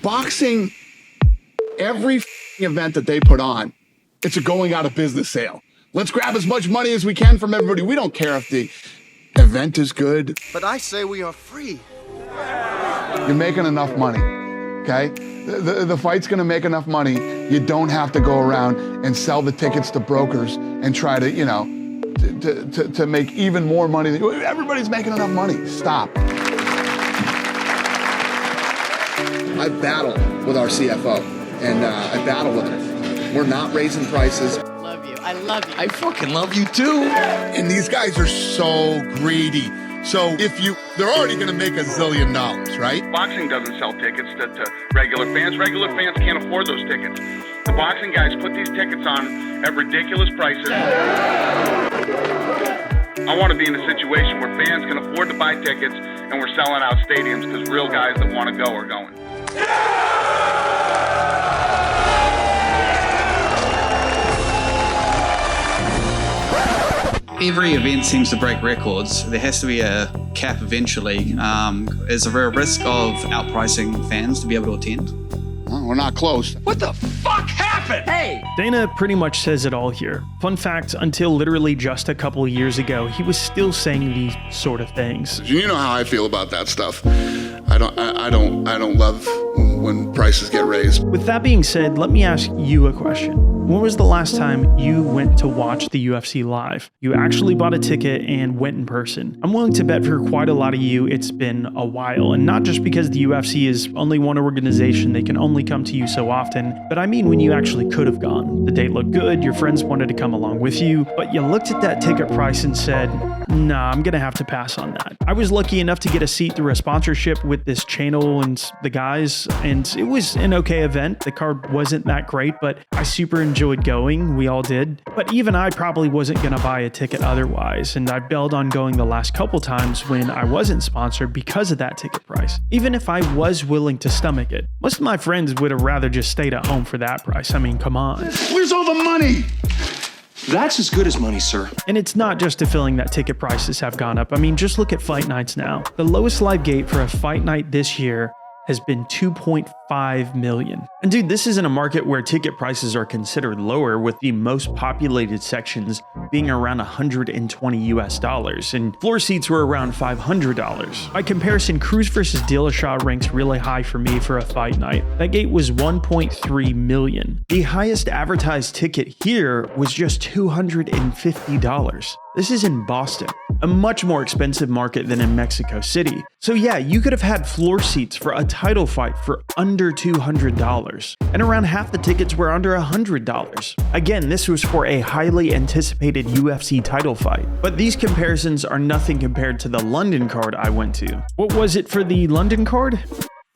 Boxing, every event that they put on, it's a going out of business sale. Let's grab as much money as we can from everybody. We don't care if the event is good. But I say we are free. You're making enough money, okay? The fight's gonna make enough money. You don't have to go around and sell the tickets to brokers and try to, you know, to make even more money. Everybody's making enough money. Stop. I battle with our CFO, and I battle with her. We're not raising prices. Love you. I love you. I fucking love you too. And these guys are so greedy. So they're already gonna make $1 zillion, right? Boxing doesn't sell tickets to regular fans. Regular fans can't afford those tickets. The boxing guys put these tickets on at ridiculous prices. I want to be in a situation where fans can afford to buy tickets and we're selling out stadiums because real guys that want to go are going. Every event seems to break records. There has to be a cap eventually. Is there a risk of outpricing fans to be able to attend? Well, we're not close. What the fuck happened? Hey! Dana pretty much says it all here. Fun fact, until literally just a couple years ago, he was still saying these sort of things. You know how I feel about that stuff. I don't love when prices get raised. With that being said, let me ask you a question. When was the last time you went to watch the UFC live? You actually bought a ticket and went in person. I'm willing to bet for quite a lot of you it's been a while, and not just because the UFC is only one organization, they can only come to you so often, but I mean when you actually could have gone. The date looked good, your friends wanted to come along with you, but you looked at that ticket price and said, nah, I'm gonna have to pass on that. I was lucky enough to get a seat through a sponsorship with this channel and the guys, and it was an okay event. The card wasn't that great, but I super enjoyed going. We all did. But even I probably wasn't gonna buy a ticket otherwise, and I bailed on going the last couple times when I wasn't sponsored because of that ticket price. Even if I was willing to stomach it, most of my friends would have rather just stayed at home for that price. I mean, come on. Where's all the money? That's as good as money, sir. And it's not just a feeling that ticket prices have gone up. I mean, just look at fight nights now. The lowest live gate for a fight night this year has been 2.5 million. And dude, this isn't a market where ticket prices are considered lower, with the most populated sections being around $120 and floor seats were around $500. By comparison, Cruz versus Dillashaw ranks really high for me for a fight night. That gate was 1.3 million. The highest advertised ticket here was just $250. This is in Boston, a much more expensive market than in Mexico City. So yeah, you could have had floor seats for a title fight for under $200, and around half the tickets were under $100. Again, this was for a highly anticipated UFC title fight. But these comparisons are nothing compared to the London card I went to. What was it for the London card?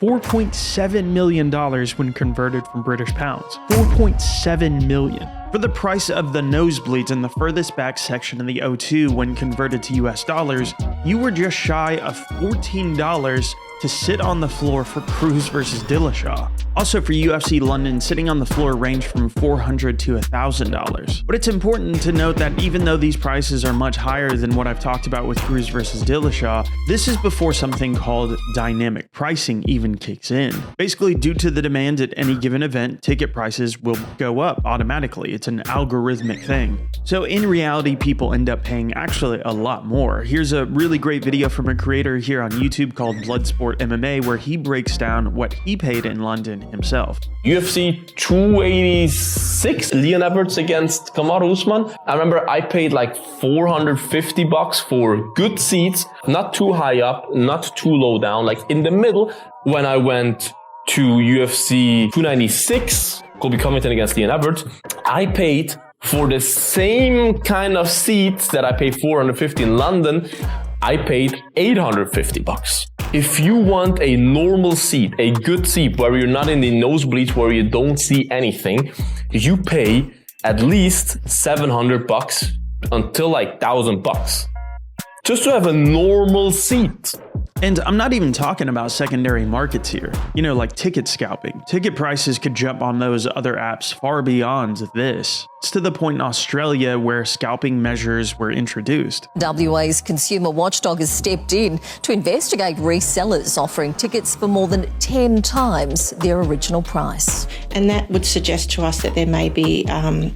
$4.7 million when converted from British pounds. $4.7 million. For the price of the nosebleeds in the furthest back section of the O2 when converted to US dollars, you were just shy of $14 to sit on the floor for Cruz versus Dillashaw. Also for UFC London, sitting on the floor ranged from $400 to $1,000. But it's important to note that even though these prices are much higher than what I've talked about with Cruz versus Dillashaw, this is before something called dynamic pricing even kicks in. Basically, due to the demand at any given event, ticket prices will go up automatically. It's an algorithmic thing. So in reality, people end up paying actually a lot more. Here's a really great video from a creator here on YouTube called Bloodsport MMA, where he breaks down what he paid in London himself. UFC 286, Leon Edwards against Kamaru Usman. I remember I paid like $450 for good seats, not too high up, not too low down, like in the middle. When I went to UFC 296, Colby Covington against Leon Edwards, I paid for the same kind of seats that I paid $450 in London. I paid $850. If you want a normal seat, a good seat where you're not in the nosebleeds where you don't see anything, you pay at least $700 until like $1,000 just to have a normal seat. And I'm not even talking about secondary markets here. You know, like ticket scalping. Ticket prices could jump on those other apps far beyond this. It's to the point in Australia where scalping measures were introduced. WA's consumer watchdog has stepped in to investigate resellers offering tickets for more than 10 times their original price. And that would suggest to us that there may be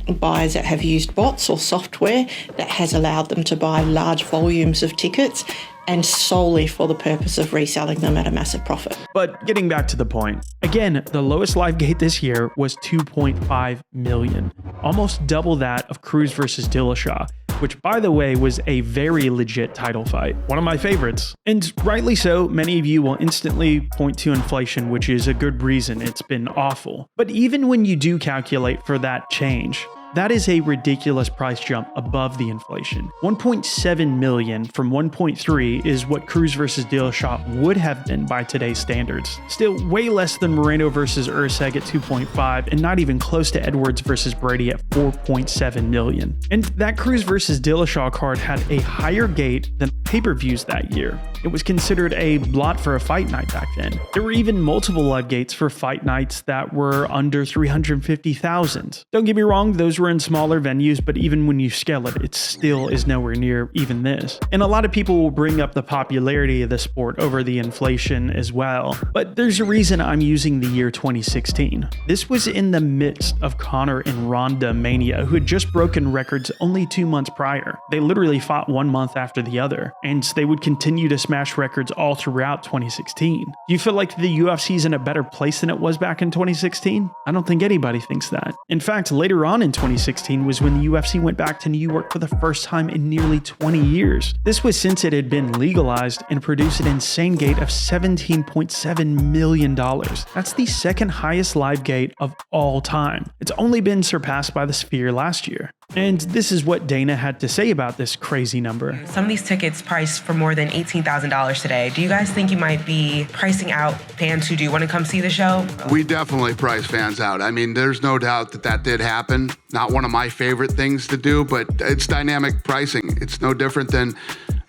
buyers that have used bots or software that has allowed them to buy large volumes of tickets and solely for the purpose of reselling them at a massive profit. But getting back to the point, again, the lowest live gate this year was 2.5 million, almost double that of Cruz versus Dillashaw, which by the way was a very legit title fight, one of my favorites. And rightly so, many of you will instantly point to inflation, which is a good reason. It's been awful. But even when you do calculate for that change, that is a ridiculous price jump above the inflation. 1.7 million from 1.3 is what Cruz versus Dillashaw would have been by today's standards. Still way less than Moreno versus Urseg at 2.5 and not even close to Edwards versus Brady at 4.7 million. And that Cruz versus Dillashaw card had a higher gate than pay-per-views that year. It was considered a blot for a fight night back then. There were even multiple live gates for fight nights that were under 350,000. Don't get me wrong, those were in smaller venues, but even when you scale it, it still is nowhere near even this. And a lot of people will bring up the popularity of the sport over the inflation as well. But there's a reason I'm using the year 2016. This was in the midst of Conor and Ronda mania, who had just broken records only 2 months prior. They literally fought 1 month after the other, and they would continue to smash records all throughout 2016. Do you feel like the UFC is in a better place than it was back in 2016? I don't think anybody thinks that. In fact, later on in 2016 was when the UFC went back to New York for the first time in nearly 20 years. This was since it had been legalized and produced an insane gate of $17.7 million. That's the second highest live gate of all time. It's only been surpassed by the Sphere last year. And this is what Dana had to say about this crazy number. Some of these tickets priced for more than $18,000 today. Do you guys think you might be pricing out fans who do want to come see the show? We definitely price fans out. I mean, there's no doubt that that did happen. Not one of my favorite things to do, but it's dynamic pricing. It's no different than,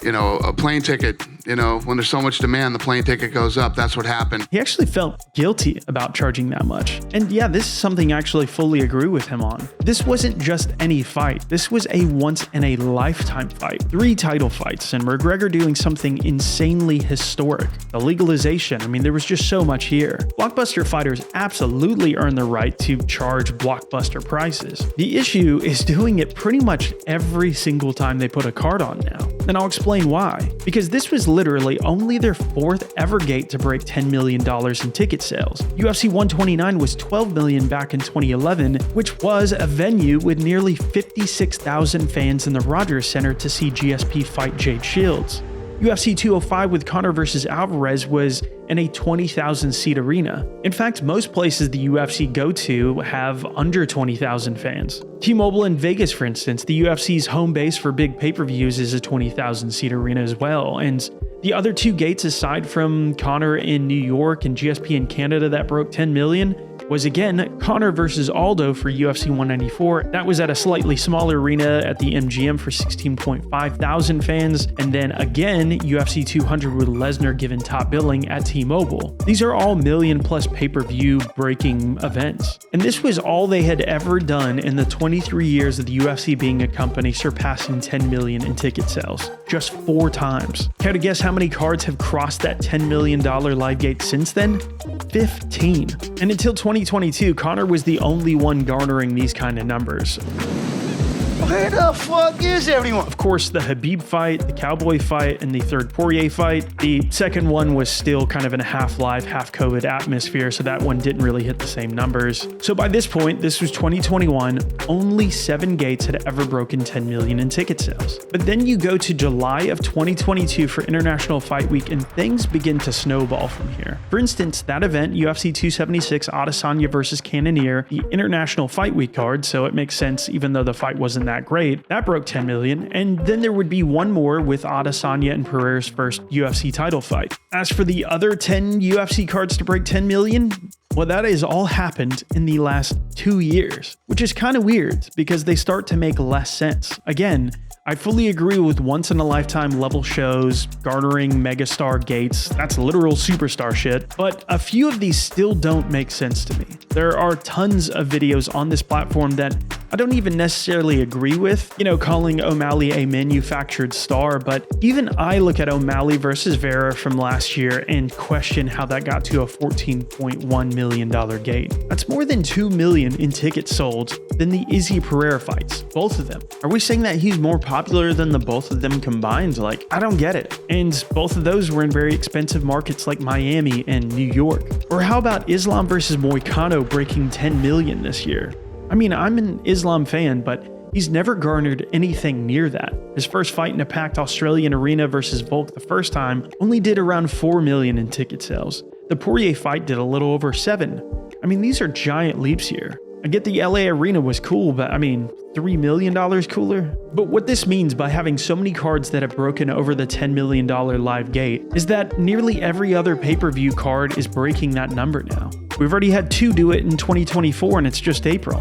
you know, a plane ticket. You know, when there's so much demand, the plane ticket goes up. That's what happened. He actually felt guilty about charging that much. And yeah, this is something I actually fully agree with him on. This wasn't just any fight. This was a once-in-a-lifetime fight. 3 title fights, and McGregor doing something insanely historic. The legalization, I mean, there was just so much here. Blockbuster fighters absolutely earn the right to charge blockbuster prices. The issue is doing it pretty much every single time they put a card on now. And I'll explain why. Because this was literally only their 4th ever gate to break $10 million in ticket sales. UFC 129 was $12 million back in 2011, which was a venue with nearly 56,000 fans in the Rogers Center to see GSP fight Jade Shields. UFC 205 with Conor versus Alvarez was in a 20,000 seat arena. In fact, most places the UFC go to have under 20,000 fans. T-Mobile in Vegas, for instance, the UFC's home base for big pay-per-views is a 20,000 seat arena as well. And the other 2 gates aside from Conor in New York and GSP in Canada that broke 10 million was again Conor versus Aldo for UFC 194. That was at a slightly smaller arena at the MGM for 16.5 thousand fans. And then again, UFC 200 with Lesnar given top billing at T-Mobile. These are all million-plus pay-per-view breaking events. And this was all they had ever done in the 23 years of the UFC being a company, surpassing 10 million in ticket sales. Just 4 times. Care to guess how many cards have crossed that $10 million live gate since then? 15. And until 2022, Conor was the only one garnering these kind of numbers. Where the fuck is everyone? Of course, the Khabib fight, the Cowboy fight, and the third Poirier fight. The second one was still kind of in a half live, half COVID atmosphere, so that one didn't really hit the same numbers. So by this point, this was 2021, only 7 gates had ever broken 10 million in ticket sales. But then you go to July of 2022 for International Fight Week, and things begin to snowball from here. For instance, that event, UFC 276 Adesanya versus Cannonier, the International Fight Week card, so it makes sense even though the fight wasn't that great, that broke 10 million, and then there would be one more with Adesanya and Pereira's first UFC title fight. As for the other 10 UFC cards to break 10 million, well, that has all happened in the last 2 years, which is kind of weird because they start to make less sense. Again, I fully agree with once-in-a-lifetime level shows, garnering megastar gates, that's literal superstar shit, but a few of these still don't make sense to me. There are tons of videos on this platform that I don't even necessarily agree with, calling O'Malley a manufactured star, but even I look at O'Malley versus Vera from last year and question how that got to a $14.1 million gate. That's more than 2 million in tickets sold than the Izzy Pereira fights, both of them. Are we saying that he's more popular than the both of them combined? Like, I don't get it. And both of those were in very expensive markets like Miami and New York. Or how about Islam versus Moicano breaking 10 million this year? I mean, I'm an Islam fan, but he's never garnered anything near that. His first fight in a packed Australian arena versus Volk the first time only did around 4 million in ticket sales. The Poirier fight did a little over 7. I mean, these are giant leaps here. I get the LA arena was cool, but I mean, $3 million cooler? But what this means by having so many cards that have broken over the $10 million live gate is that nearly every other pay-per-view card is breaking that number now. We've already had 2 do it in 2024 and it's just April.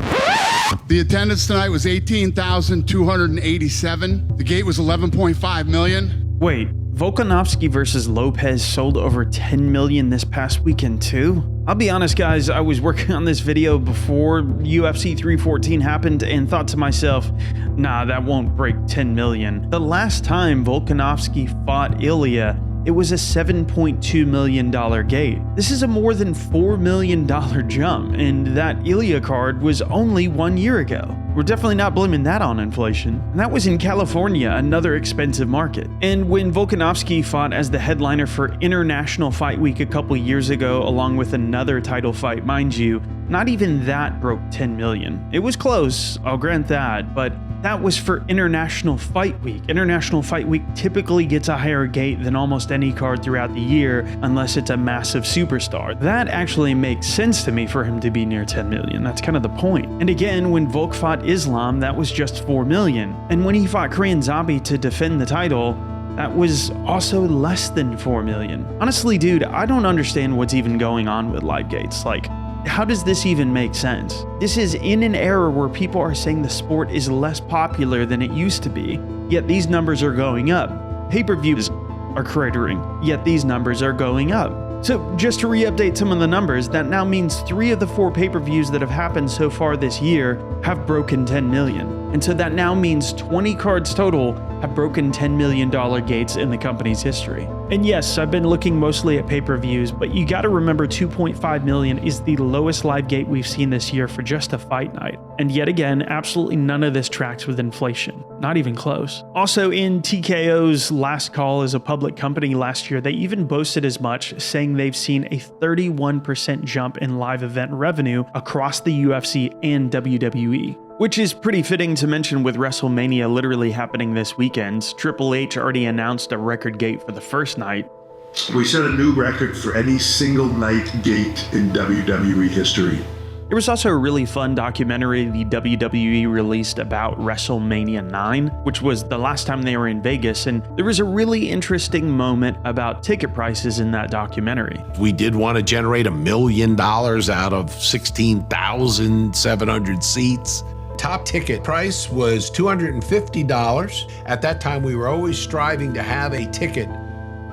The attendance tonight was 18,287. The gate was 11.5 million. Wait, Volkanovski versus Lopez sold over 10 million this past weekend too? I'll be honest guys, I was working on this video before UFC 314 happened and thought to myself, nah, that won't break 10 million. The last time Volkanovski fought Ilya, it was a $7.2 million gate. This is a more than $4 million jump, and that Ilya card was only 1 year ago. We're definitely not blaming that on inflation. And that was in California, another expensive market. And when Volkanovski fought as the headliner for International Fight Week a couple years ago, along with another title fight, mind you, not even that broke 10 million. It was close, I'll grant that, but that was for International Fight Week. International Fight Week typically gets a higher gate than almost any card throughout the year, unless it's a massive superstar. That actually makes sense to me for him to be near 10 million. That's kind of the point. And again, when Volk fought Islam, that was just 4 million. And when he fought Korean Zombie to defend the title, that was also less than 4 million. Honestly, dude, I don't understand what's even going on with live gates. Like, how does this even make sense? This is in an era where people are saying the sport is less popular than it used to be, yet these numbers are going up. Pay-per-views are cratering, yet these numbers are going up. So just to re-update some of the numbers, that now means 3 of the 4 pay-per-views that have happened so far this year have broken 10 million. And so that now means 20 cards total have broken $10 million gates in the company's history. And yes, I've been looking mostly at pay-per-views, but you gotta remember 2.5 million is the lowest live gate we've seen this year for just a fight night. And yet again, absolutely none of this tracks with inflation. Not even close. Also, in TKO's last call as a public company last year, they even boasted as much, saying they've seen a 31% jump in live event revenue across the UFC and WWE. Which is pretty fitting to mention with WrestleMania literally happening this weekend. Triple H already announced a record gate for the first night. We set a new record for any single night gate in WWE history. There was also a really fun documentary the WWE released about WrestleMania 9, which was the last time they were in Vegas, and there was a really interesting moment about ticket prices in that documentary. We did want to generate $1 million out of 16,700 seats. Top ticket price was $250. At that time, we were always striving to have a ticket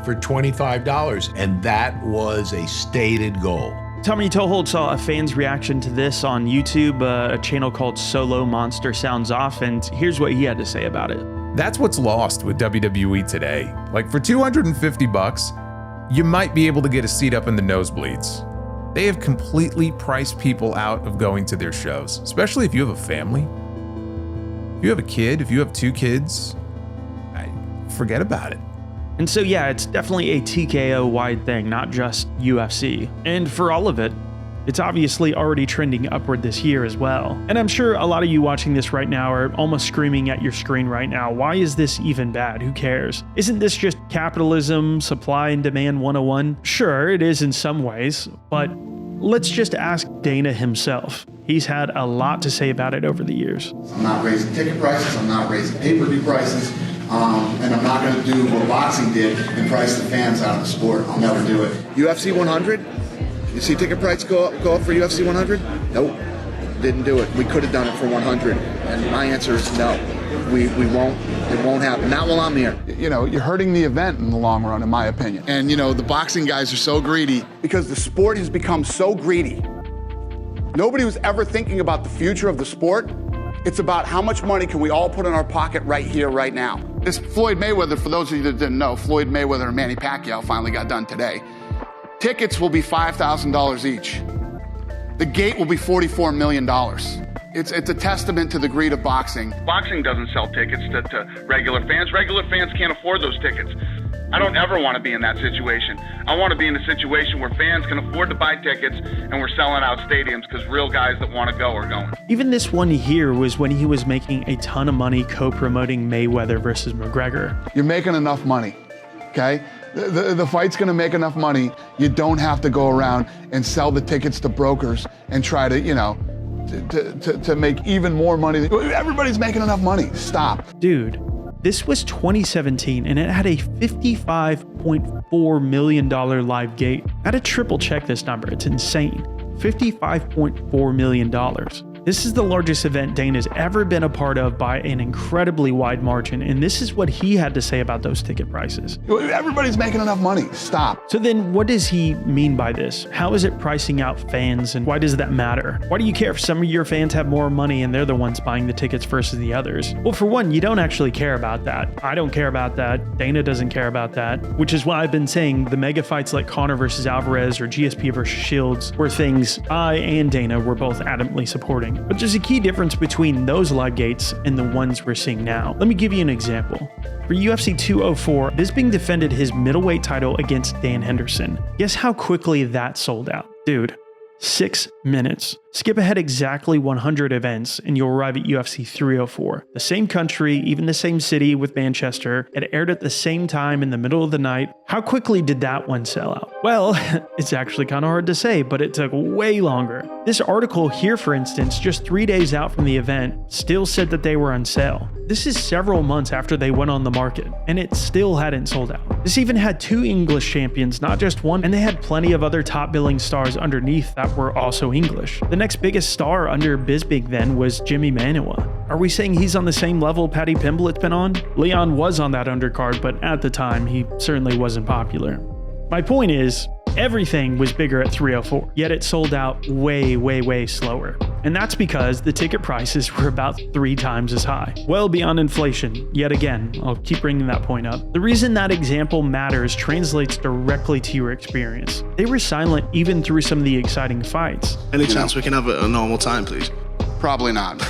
for $25, and that was a stated goal. Tommy Tohold saw a fan's reaction to this on YouTube, a channel called Solo Monster Sounds Off, and here's what he had to say about it. That's what's lost with WWE today. Like, for $250, you might be able to get a seat up in the nosebleeds. They have completely priced people out of going to their shows, especially if you have a family. If you have a kid, if you have 2 kids, forget about it. And so yeah, it's definitely a TKO-wide thing, not just UFC. And for all of it, it's obviously already trending upward this year as well. And I'm sure a lot of you watching this right now are almost screaming at your screen right now, why is this even bad? Who cares? Isn't this just capitalism, supply and demand 101? Sure, it is in some ways, but let's just ask Dana himself. He's had a lot to say about it over the years. I'm not raising ticket prices, I'm not raising pay-per-view prices, and I'm not going to do what boxing did and price the fans out of the sport. I'll never do it. UFC 100? You see ticket price go up for UFC 100? Nope, didn't do it. We could have done it for 100, and my answer is no. It won't happen. Not while I'm here. You know, you're hurting the event in the long run, in my opinion. And, you know, the boxing guys are so greedy. Because the sport has become so greedy. Nobody was ever thinking about the future of the sport. It's about how much money can we all put in our pocket right here, right now. This Floyd Mayweather, for those of you that didn't know, Floyd Mayweather and Manny Pacquiao finally got done today. Tickets will be $5,000 each. The gate will be $44 million. It's a testament to the greed of boxing. Boxing doesn't sell tickets to regular fans. Regular fans can't afford those tickets. I don't ever want to be in that situation. I want to be in a situation where fans can afford to buy tickets and we're selling out stadiums because real guys that want to go are going. Even this one here was when he was making a ton of money co-promoting Mayweather versus McGregor. You're making enough money, okay? The fight's gonna make enough money. You don't have to go around and sell the tickets to brokers and try to, you know, to make even more money. Everybody's making enough money. Stop. Dude, this was 2017 and it had a $55.4 million live gate. I had to triple check this number. It's insane. $55.4 million. This is the largest event Dana's ever been a part of by an incredibly wide margin, and this is what he had to say about those ticket prices. Everybody's making enough money. Stop. So then what does he mean by this? How is it pricing out fans, and why does that matter? Why do you care if some of your fans have more money and they're the ones buying the tickets versus the others? Well, for one, you don't actually care about that. I don't care about that. Dana doesn't care about that, which is why I've been saying the mega fights like Conor versus Alvarez or GSP versus Shields were things I and Dana were both adamantly supporting. But there's a key difference between those live gates and the ones we're seeing now. Let me give you an example. For UFC 204, Bisping defended his middleweight title against Dan Henderson. Guess how quickly that sold out? Dude, 6 minutes. Skip ahead exactly 100 events and you'll arrive at UFC 304. The same country, even the same city with Manchester. It aired at the same time in the middle of the night. How quickly did that one sell out? Well, it's actually kind of hard to say, but it took way longer. This article here, for instance, just 3 days out from the event, still said that they were on sale. This is several months after they went on the market, and it still hadn't sold out. This even had 2 English champions, not just one, and they had plenty of other top billing stars underneath that were also English. The next biggest star under Bisping then was Jimmy Manuwa. Are we saying he's on the same level Paddy Pimblett's been on? Leon was on that undercard, but at the time, he certainly wasn't popular. My point is, everything was bigger at 304, yet it sold out way slower. And that's because the ticket prices were about 3 times as high. Well beyond inflation, yet again, I'll keep bringing that point up. The reason that example matters translates directly to your experience. They were silent even through some of the exciting fights. Any chance we can have a normal time, please? Probably not.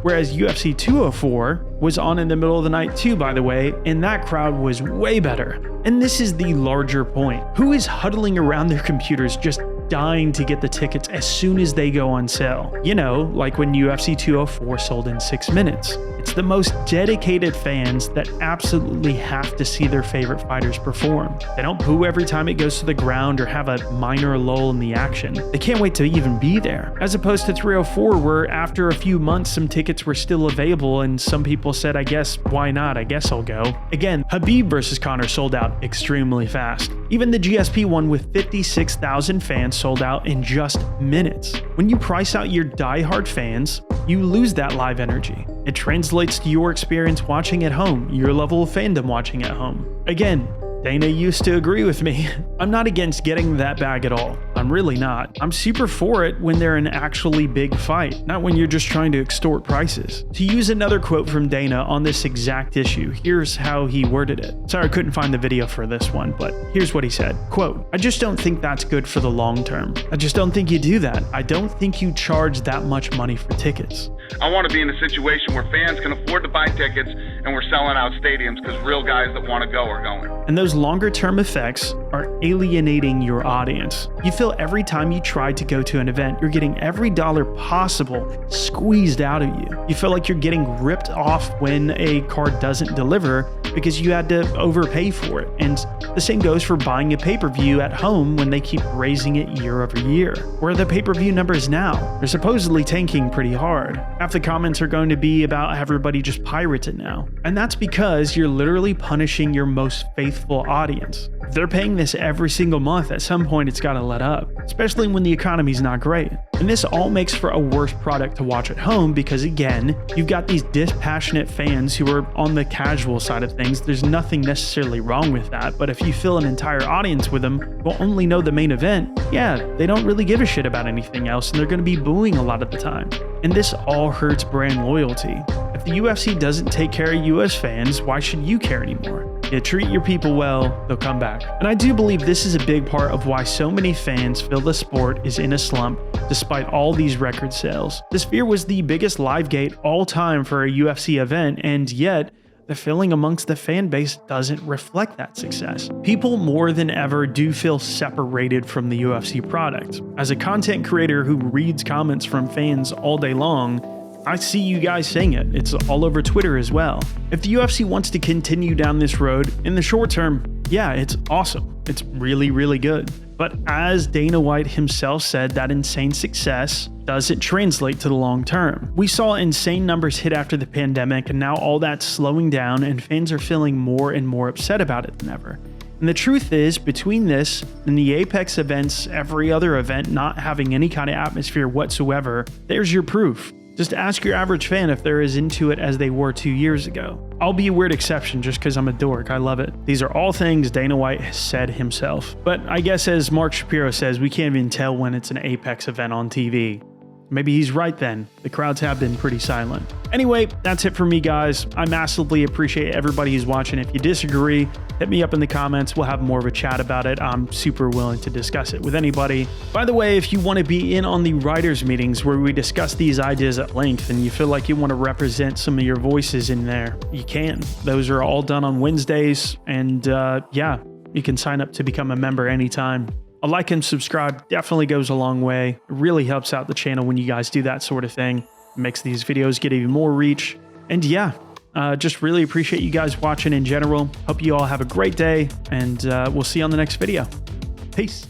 Whereas UFC 204 was on in the middle of the night too, by the way, and that crowd was way better. And this is the larger point. Who is huddling around their computers just dying to get the tickets as soon as they go on sale? You know, like when UFC 204 sold in 6 minutes. It's the most dedicated fans that absolutely have to see their favorite fighters perform. They don't boo every time it goes to the ground or have a minor lull in the action. They can't wait to even be there. As opposed to 304, where after a few months, some tickets were still available and some people said, I guess, why not? I guess I'll go. Again, Khabib versus Conor sold out extremely fast. Even the GSP one with 56,000 fans sold out in just minutes. When you price out your diehard fans, you lose that live energy. It translates to your experience watching at home, your level of fandom watching at home. Again, Dana used to agree with me. I'm not against getting that bag at all. I'm really not. I'm super for it when they're an actually big fight, not when you're just trying to extort prices. To use another quote from Dana on this exact issue, here's how he worded it. Sorry, I couldn't find the video for this one, but here's what he said. Quote, I just don't think that's good for the long term. I just don't think you do that. I don't think you charge that much money for tickets. I want to be in a situation where fans can afford to buy tickets and we're selling out stadiums because real guys that want to go are going. And those longer term effects are alienating your audience. You feel every time you try to go to an event, you're getting every dollar possible squeezed out of you. You feel like you're getting ripped off when a card doesn't deliver because you had to overpay for it. And the same goes for buying a pay-per-view at home when they keep raising it year over year. Where are the pay-per-view numbers now? They're supposedly tanking pretty hard. Half the comments are going to be about everybody just pirates it now. And that's because you're literally punishing your most faithful audience. If they're paying this every single month, at some point it's got to let up, especially when the economy's not great. And this all makes for a worse product to watch at home because, again, you've got these dispassionate fans who are on the casual side of things. There's nothing necessarily wrong with that, but if you fill an entire audience with them who only know the main event, yeah, they don't really give a shit about anything else and they're going to be booing a lot of the time. And this all hurts brand loyalty. If the UFC doesn't take care of US fans, why should you care anymore? You treat your people well, they'll come back. And I do believe this is a big part of why so many fans feel the sport is in a slump despite all these record sales. This fear was the biggest live gate all time for a UFC event, and yet the feeling amongst the fan base doesn't reflect that success. People more than ever do feel separated from the UFC product. As a content creator who reads comments from fans all day long, I see you guys saying it. It's all over Twitter as well. If the UFC wants to continue down this road, in the short term, yeah, it's awesome. It's really, really good. But as Dana White himself said, that insane success doesn't translate to the long term. We saw insane numbers hit after the pandemic, and now all that's slowing down and fans are feeling more and more upset about it than ever. And the truth is, between this and the Apex events, every other event not having any kind of atmosphere whatsoever, there's your proof. Just ask your average fan if they're as into it as they were 2 years ago. I'll be a weird exception just because I'm a dork. I love it. These are all things Dana White has said himself. But I guess as Mark Shapiro says, we can't even tell when it's an Apex event on TV. Maybe he's right then. The crowds have been pretty silent. Anyway, that's it for me, guys. I massively appreciate everybody who's watching. If you disagree, hit me up in the comments. We'll have more of a chat about it. I'm super willing to discuss it with anybody. By the way, if you want to be in on the writers' meetings where we discuss these ideas at length and you feel like you want to represent some of your voices in there, you can. Those are all done on Wednesdays. And yeah, you can sign up to become a member anytime. A like and subscribe definitely goes a long way. It really helps out the channel when you guys do that sort of thing. It makes these videos get even more reach. And yeah, just really appreciate you guys watching in general. Hope you all have a great day, and we'll see you on the next video. Peace.